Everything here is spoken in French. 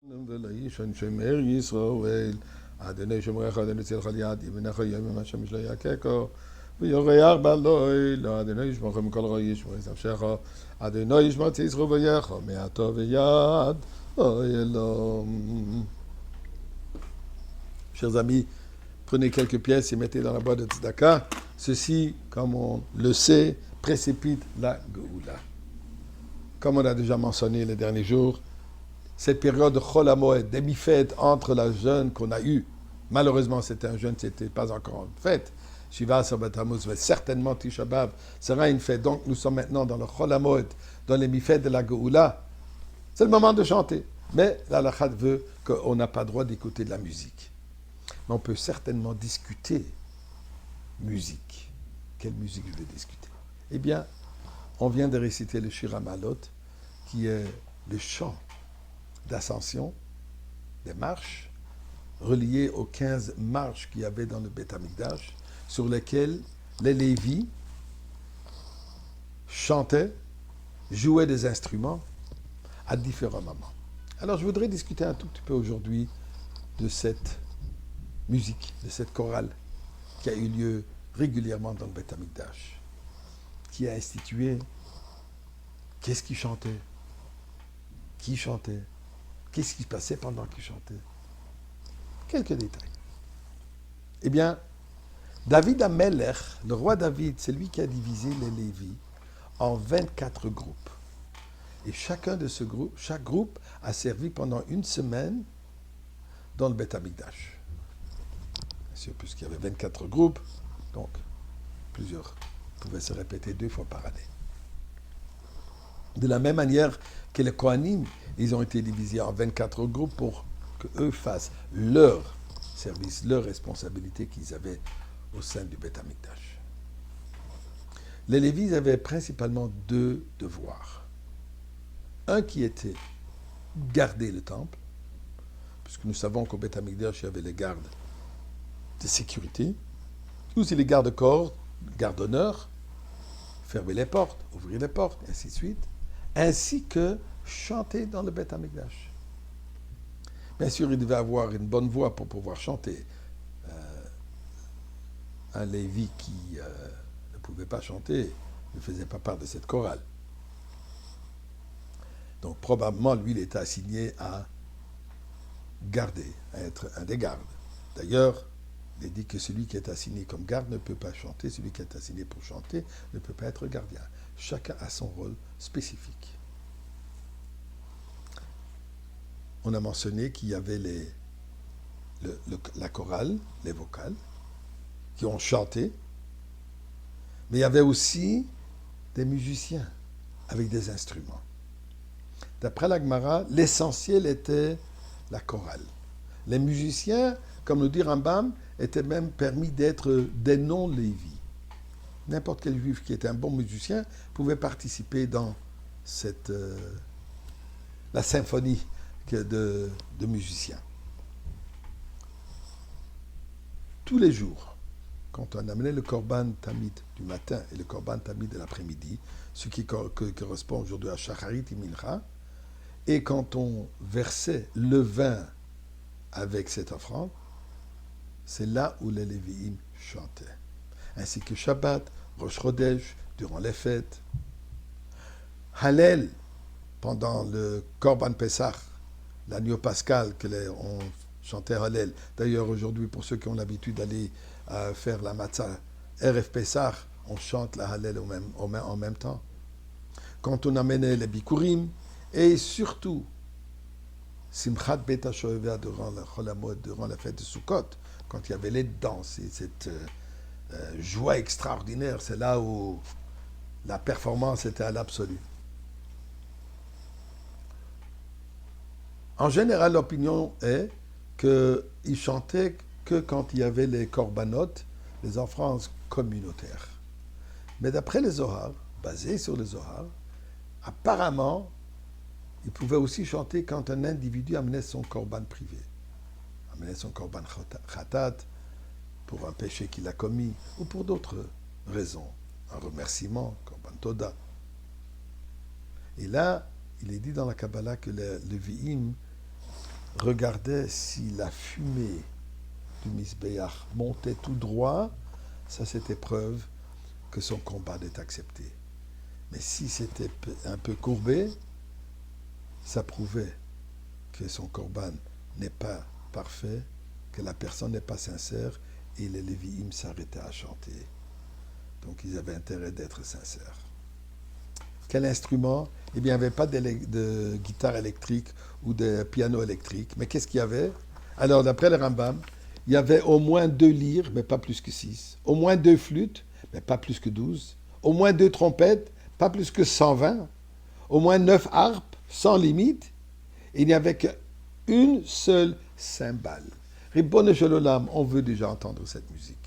ולאיש שומר ישראל, אדוני שומרך, אדוני צלך ליד, יבנך ימים השמש לא יככו, ויורח בליל, אדוני ישמרך מכל רע ישמור את נפשך, אדוני ישמור צאצך ובייך, מעתו ויד, אוי אלוהים. Chers amis, prenez quelques pièces et mettez dans la boîte de tzedaka. Ceci, comme on le sait, précipite la Géoula. Comme on a déjà mentionné les derniers jours, cette période de Chol HaMoed, des mi-fêtes entre la jeûne qu'on a eue, malheureusement c'était un jeûne, c'était pas encore une fête, Shiva Sabat Tammuz, mais certainement Tisha B'Av sera une fête. Donc nous sommes maintenant dans le Chol HaMoed, dans les mi-fêtes de la Géoula. C'est le moment de chanter. Mais la halakha veut qu'on n'a pas le droit d'écouter de la musique. Mais on peut certainement discuter musique. Quelle musique je vais discuter? Eh bien, on vient de réciter le Shir HaMa'alot, qui est le chant d'ascension, des marches, reliées aux 15 marches qu'il y avait dans le Beth Amikdash, sur lesquelles les Lévis chantaient, jouaient des instruments à différents moments. Alors je voudrais discuter un tout petit peu aujourd'hui de cette musique, de cette chorale qui a eu lieu régulièrement dans le Beth Amikdash, qui a institué qu'est-ce qui chantait, qui chantait, qu'est-ce qui se passait pendant qu'il chantait. Quelques détails. Eh bien, David HaMelech, le roi David, c'est lui qui a divisé les Lévis en 24 groupes. Et chacun de ce groupe, chaque groupe a servi pendant une semaine dans le Beth Amikdash. Bien sûr, puisqu'il y avait 24 groupes, donc plusieurs pouvaient se répéter 2 fois par année. De la même manière que les Kohanim, ils ont été divisés en 24 groupes pour qu'eux fassent leur service, leur responsabilité qu'ils avaient au sein du Beth Amikdash. Les Lévis avaient principalement 2 devoirs. Un qui était garder le temple, puisque nous savons qu'au Beth Amikdash, il y avait les gardes de sécurité, aussi les gardes-corps, gardes d'honneur, fermer les portes, ouvrir les portes, et ainsi de suite, ainsi que chanter dans le Beth Amikdash. Bien sûr, il devait avoir une bonne voix pour pouvoir chanter. Un Lévi qui ne pouvait pas chanter ne faisait pas part de cette chorale. Donc probablement, lui, il était assigné à garder, à être un des gardes. D'ailleurs, il est dit que celui qui est assigné comme garde ne peut pas chanter, celui qui est assigné pour chanter ne peut pas être gardien. Chacun a son rôle spécifique. On a mentionné qu'il y avait la chorale, les vocales, qui ont chanté, mais il y avait aussi des musiciens avec des instruments. D'après la Gemara, l'essentiel était la chorale. Les musiciens, comme le dit Rambam, étaient même permis d'être des non-lévis. N'importe quel juif qui était un bon musicien pouvait participer dans la symphonie de musiciens. Tous les jours, quand on amenait le Korban Tamid du matin et le Korban Tamid de l'après-midi, ce qui correspond aujourd'hui à Shacharit et Mincha, et quand on versait le vin avec cette offrande, c'est là où les Lévi'im chantaient. Ainsi que Shabbat, Rosh Chodesh, durant les fêtes. Hallel, pendant le Korban Pessah, l'agneau pascal, on chantait Hallel. D'ailleurs, aujourd'hui, pour ceux qui ont l'habitude d'aller faire la matzah RF Pessah, on chante la Hallel en même temps. Quand on amenait les Bikurim, et surtout, Simchat Bet HaShoevah durant la Chol HaMoed, durant la fête de Sukkot, quand il y avait les danses et cette joie extraordinaire, c'est là où la performance était à l'absolu. En général, l'opinion est qu'ils chantaient que quand il y avait les korbanot, les offrandes communautaires. Mais d'après les Zohar, basés sur les Zohar, apparemment, il pouvait aussi chanter quand un individu amenait son korban privé, amenait son korban khatat pour un péché qu'il a commis ou pour d'autres raisons, un remerciement, korban toda. Et là, il est dit dans la Kabbalah que les Lévi'im regardait si la fumée du Misbéach montait tout droit, ça c'était preuve que son combat est accepté. Mais si c'était un peu courbé, ça prouvait que son corban n'est pas parfait, que la personne n'est pas sincère, et les Lévi'im s'arrêtaient à chanter. Donc ils avaient intérêt d'être sincères. Quel instrument? Eh bien, il n'y avait pas de guitare électrique ou de piano électrique. Mais qu'est-ce qu'il y avait? Alors, d'après le Rambam, il y avait au moins 2 lyres, mais pas plus que 6. Au moins 2 flûtes, mais pas plus que 12. Au moins 2 trompettes, pas plus que 120. Au moins 9 harpes, sans limite. Et il n'y avait qu'une seule cymbale. Ribbon Shalom, on veut déjà entendre cette musique.